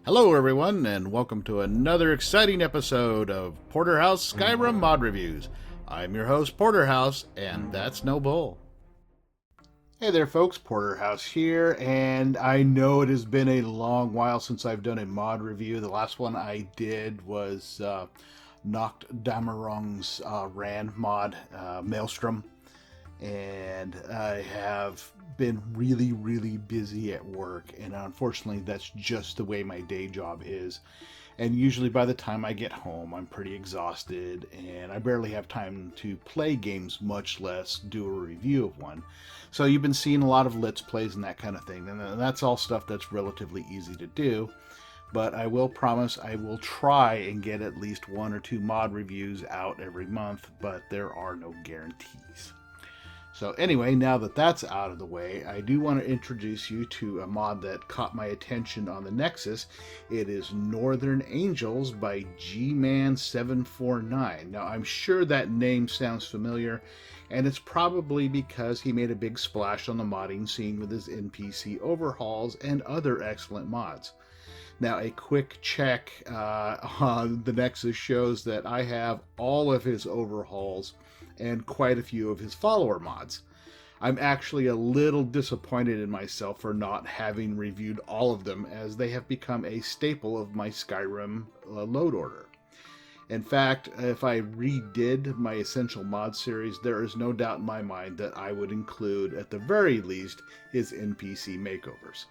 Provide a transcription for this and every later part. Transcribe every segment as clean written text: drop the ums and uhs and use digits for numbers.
Hello, everyone, and welcome to another exciting episode of Porterhouse Skyrim Mod Reviews. I'm your host, Porterhouse, and that's no bull. Hey there, folks, Porterhouse here, and I know it has been a long while since I've done a mod review. The last one I did was Noct Damarong's Rand mod, Maelstrom, and I have been really busy at work, and unfortunately that's just the way my day job is. And usually by the time I get home I'm pretty exhausted and I barely have time to play games, much less do a review of one. So you've been seeing a lot of Let's Plays and that kind of thing, and that's all stuff that's relatively easy to do. But I will promise I will try and get at least one or two mod reviews out every month, but there are no guarantees. So anyway, now that that's out of the way, I do want to introduce you to a mod that caught my attention on the Nexus. It is Northern Angels by G-Man749. Now, I'm sure that name sounds familiar, and it's probably because he made a big splash on the modding scene with his NPC overhauls and other excellent mods. Now, a quick check on the Nexus shows that I have all of his overhauls and quite a few of his follower mods. I'm actually a little disappointed in myself for not having reviewed all of them, as they have become a staple of my Skyrim load order. In fact, if I redid my Essential Mod series, there is no doubt in my mind that I would include, at the very least, his NPC makeovers.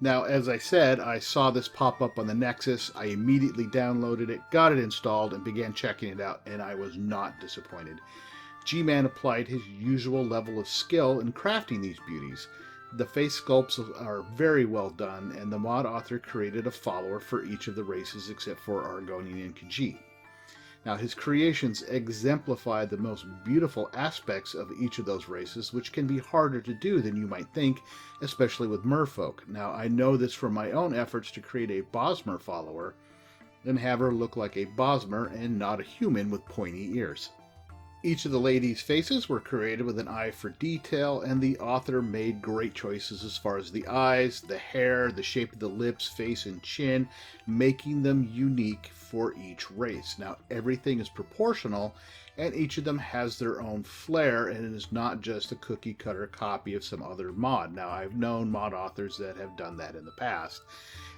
Now, as I said, I saw this pop up on the Nexus. I immediately downloaded it, got it installed, and began checking it out, and I was not disappointed. G-Man applied his usual level of skill in crafting these beauties. The face sculpts are very well done, and the mod author created a follower for each of the races except for Argonian and Khajiit. Now, his creations exemplify the most beautiful aspects of each of those races, which can be harder to do than you might think, especially with merfolk. Now, I know this from my own efforts to create a Bosmer follower and have her look like a Bosmer and not a human with pointy ears. Each of the ladies' faces were created with an eye for detail, and the author made great choices as far as the eyes, the hair, the shape of the lips, face, and chin, making them unique for each race. Now, everything is proportional, and each of them has their own flair, and it is not just a cookie-cutter copy of some other mod. Now, I've known mod authors that have done that in the past,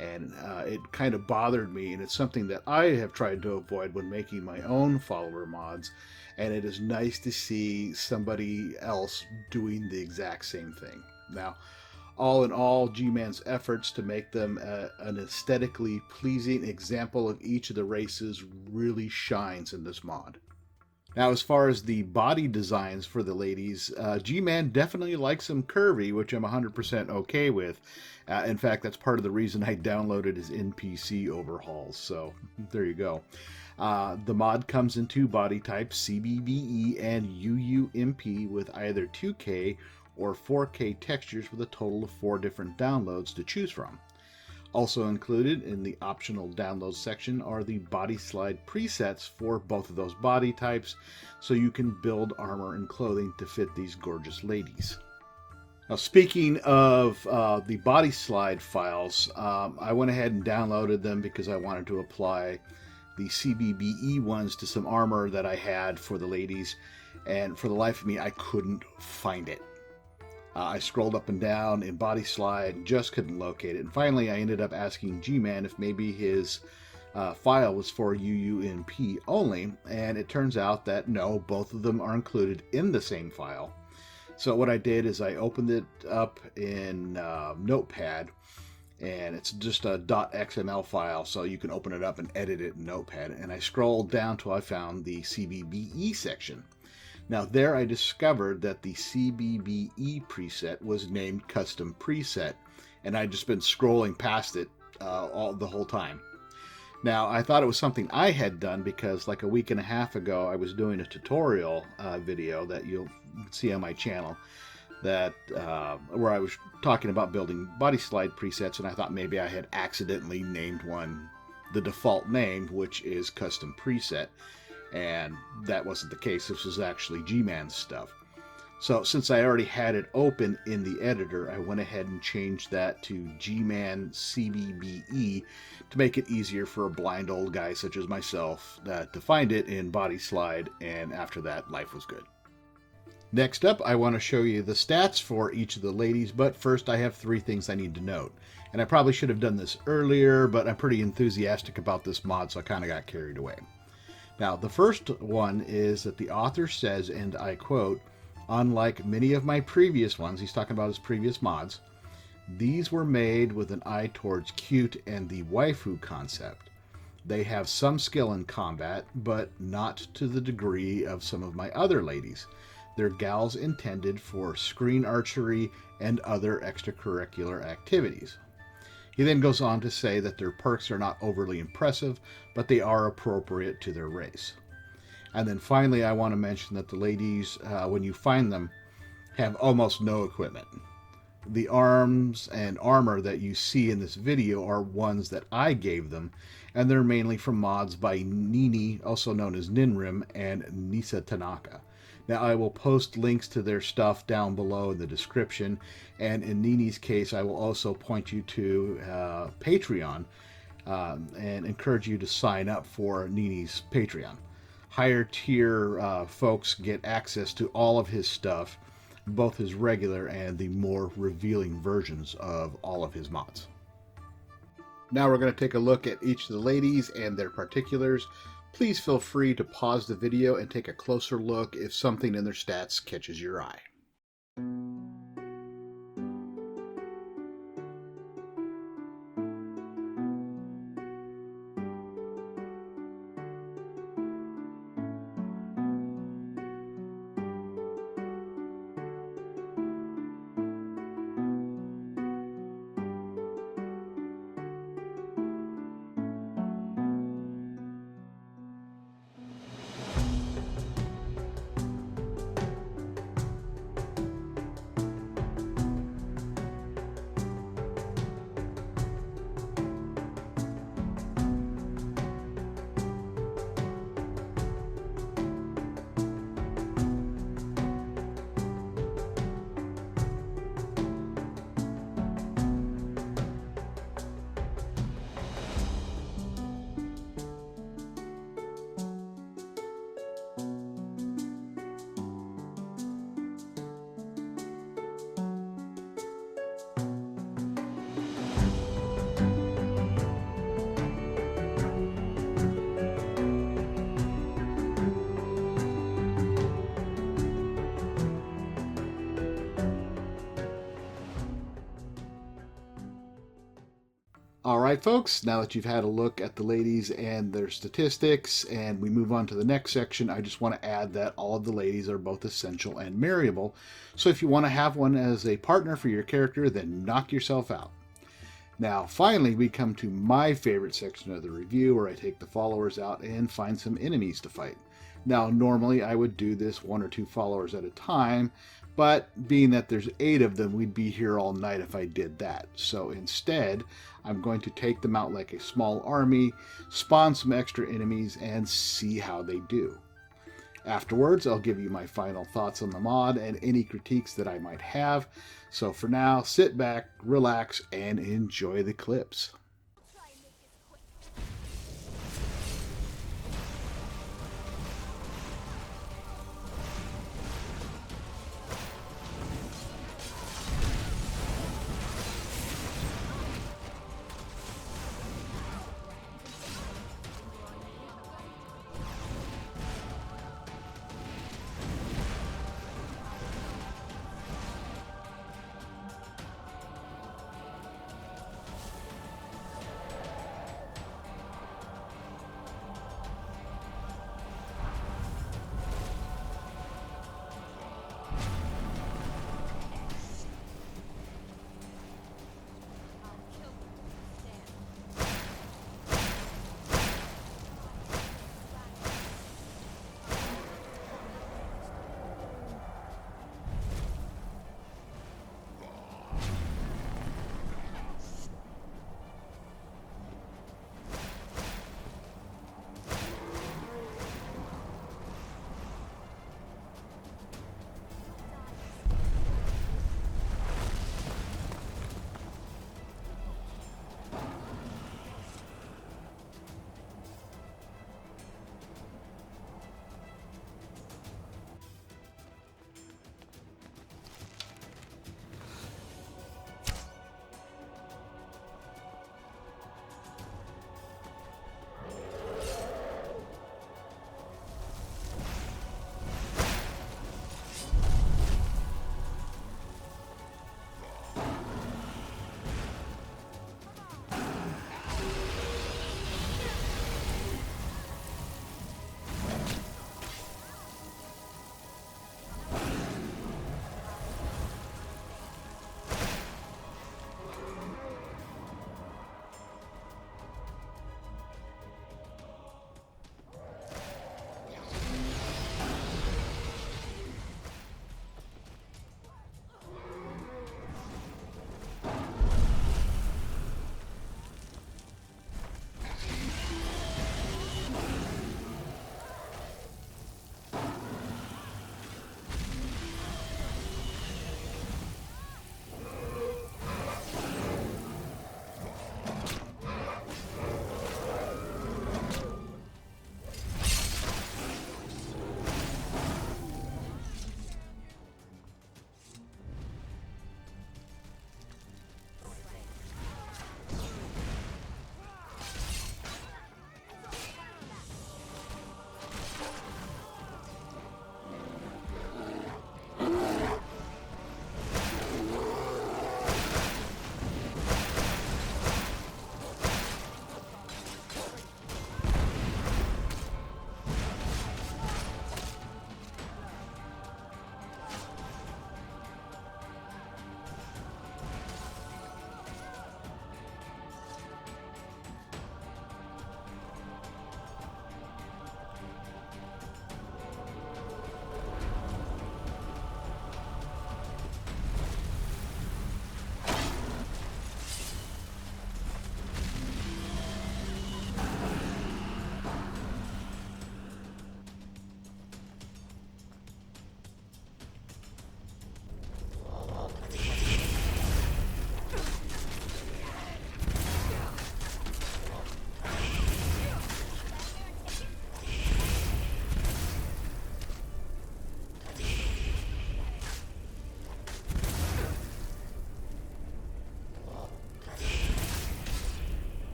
and it kind of bothered me, and it's something that I have tried to avoid when making my own follower mods, and it is nice to see somebody else doing the exact same thing. Now, all in all, G-Man's efforts to make them an aesthetically pleasing example of each of the races really shines in this mod. Now, as far as the body designs for the ladies, G-Man definitely likes them curvy, which I'm 100% okay with. In fact, that's part of the reason I downloaded his NPC overhauls, so there you go. The mod comes in two body types, CBBE and UUMP, with either 2K or 4K textures with a total of 4 different downloads to choose from. Also included in the optional download section are the body slide presets for both of those body types, so you can build armor and clothing to fit these gorgeous ladies. Now, speaking of the body slide files, I went ahead and downloaded them because I wanted to apply the CBBE ones to some armor that I had for the ladies, and for the life of me, I couldn't find it. I scrolled up and down in body slide, just couldn't locate it, and finally I ended up asking G-Man if maybe his file was for UUMP only, and it turns out that no, both of them are included in the same file. So what I did is I opened it up in Notepad, and it's just a .xml file, so you can open it up and edit it in Notepad, and I scrolled down till I found the CBBE section. Now, there I discovered that the CBBE preset was named Custom Preset, and I'd just been scrolling past it the whole time. Now, I thought it was something I had done because like a week and a half ago, I was doing a tutorial video that you'll see on my channel that where I was talking about building body slide presets, and I thought maybe I had accidentally named one the default name, which is Custom Preset. And that wasn't the case. This was actually G-Man's stuff. So since I already had it open in the editor, I went ahead and changed that to G-Man CBBE to make it easier for a blind old guy such as myself to find it in Body Slide, and after that, life was good. Next up, I want to show you the stats for each of the ladies, but first I have 3 things I need to note. And I probably should have done this earlier, but I'm pretty enthusiastic about this mod, so I kind of got carried away. Now, the first one is that the author says, and I quote, "Unlike many of my previous ones," he's talking about his previous mods, "these were made with an eye towards cute and the waifu concept. They have some skill in combat, but not to the degree of some of my other ladies. They're gals intended for screen archery and other extracurricular activities." He then goes on to say that their perks are not overly impressive, but they are appropriate to their race. And then finally, I want to mention that the ladies, when you find them, have almost no equipment. The arms and armor that you see in this video are ones that I gave them, and they're mainly from mods by Nini, also known as Ninrim, and Nisetanaka. Now, I will post links to their stuff down below in the description, and in Nini's case, I will also point you to Patreon and encourage you to sign up for Nini's Patreon. Higher tier folks get access to all of his stuff, both his regular and the more revealing versions of all of his mods. Now we're going to take a look at each of the ladies and their particulars. Please feel free to pause the video and take a closer look if something in their stats catches your eye. Alright folks, now that you've had a look at the ladies and their statistics, and we move on to the next section, I just want to add that all of the ladies are both essential and marryable, so if you want to have one as a partner for your character, then knock yourself out. Now finally we come to my favorite section of the review, where I take the followers out and find some enemies to fight. Now normally I would do this 1 or 2 followers at a time, but being that there's 8 of them, we'd be here all night if I did that. So instead, I'm going to take them out like a small army, spawn some extra enemies, and see how they do. Afterwards, I'll give you my final thoughts on the mod and any critiques that I might have. So for now, sit back, relax, and enjoy the clips.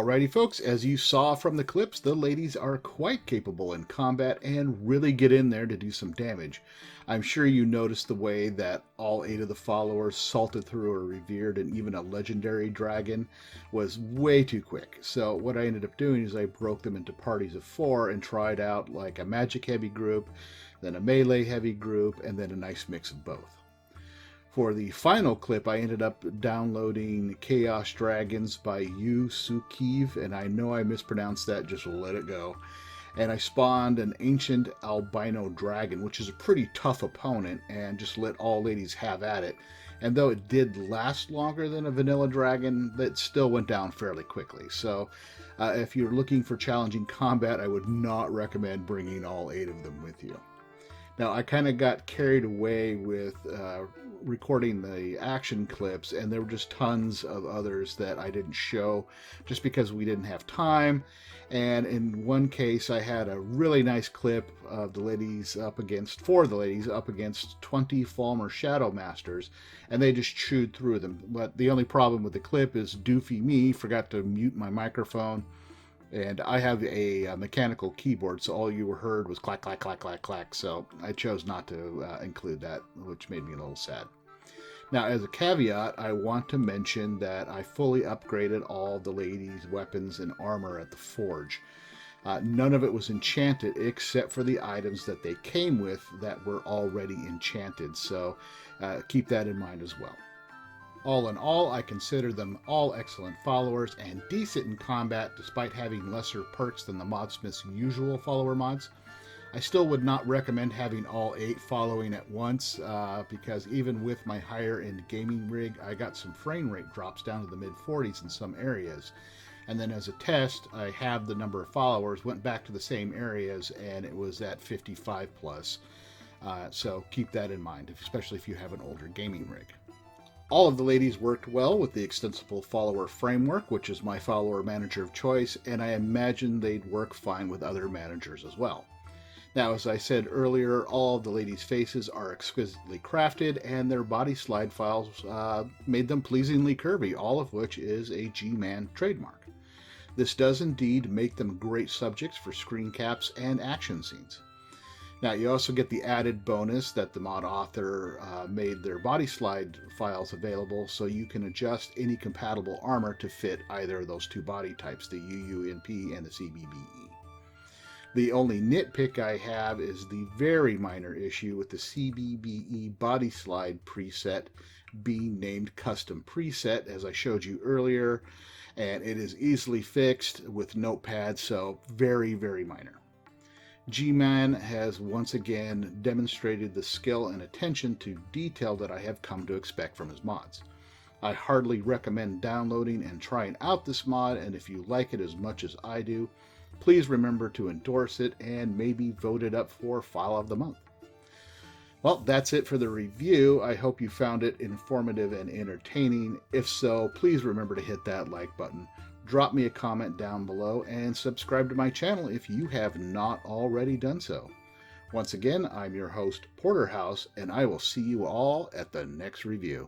Alrighty folks, as you saw from the clips, the ladies are quite capable in combat and really get in there to do some damage. I'm sure you noticed the way that all 8 of the followers salted through a revered and even a legendary dragon was way too quick. So what I ended up doing is I broke them into parties of 4 and tried out like a magic heavy group, then a melee heavy group, and then a nice mix of both. For the final clip, I ended up downloading Chaos Dragons by Yu Sukiv, and I know I mispronounced that, just let it go. And I spawned an ancient albino dragon, which is a pretty tough opponent, and just let all ladies have at it. And though it did last longer than a vanilla dragon, that still went down fairly quickly. So if you're looking for challenging combat, I would not recommend bringing all 8 of them with you. Now, I kind of got carried away with recording the action clips, and there were just tons of others that I didn't show just because we didn't have time. And in one case, I had a really nice clip of the ladies up against 4 of the ladies up against 20 Falmer Shadow Masters, and they just chewed through them. But the only problem with the clip is doofy me forgot to mute my microphone. And I have a mechanical keyboard, so all you heard was clack, clack, clack, clack, clack. So I chose not to include that, which made me a little sad. Now, as a caveat, I want to mention that I fully upgraded all the ladies' weapons and armor at the forge. None of it was enchanted except for the items that they came with that were already enchanted. So keep that in mind as well. All in all, I consider them all excellent followers and decent in combat despite having lesser perks than the Modsmith's usual follower mods. I still would not recommend having all 8 following at once because even with my higher end gaming rig, I got some frame rate drops down to the mid 40s in some areas. And then as a test, I have the number of followers, went back to the same areas, and it was at 55 plus. So keep that in mind, especially if you have an older gaming rig. All of the ladies worked well with the Extensible follower framework, which is my follower manager of choice, and I imagine they'd work fine with other managers as well. Now, as I said earlier, all of the ladies' faces are exquisitely crafted, and their body slide files made them pleasingly curvy, all of which is a G-Man trademark. This does indeed make them great subjects for screen caps and action scenes. Now, you also get the added bonus that the mod author made their body slide files available, so you can adjust any compatible armor to fit either of those 2 body types, the UUNP and the CBBE. The only nitpick I have is the very minor issue with the CBBE body slide preset being named custom preset, as I showed you earlier, and it is easily fixed with Notepad, so very, very minor. G-Man has once again demonstrated the skill and attention to detail that I have come to expect from his mods. I hardly recommend downloading and trying out this mod, and if you like it as much as I do, please remember to endorse it and maybe vote it up for File of the Month. Well, that's it for the review. I hope you found it informative and entertaining. If so, please remember to hit that like button. Drop me a comment down below and subscribe to my channel if you have not already done so. Once again, I'm your host, Porterhause, and I will see you all at the next review.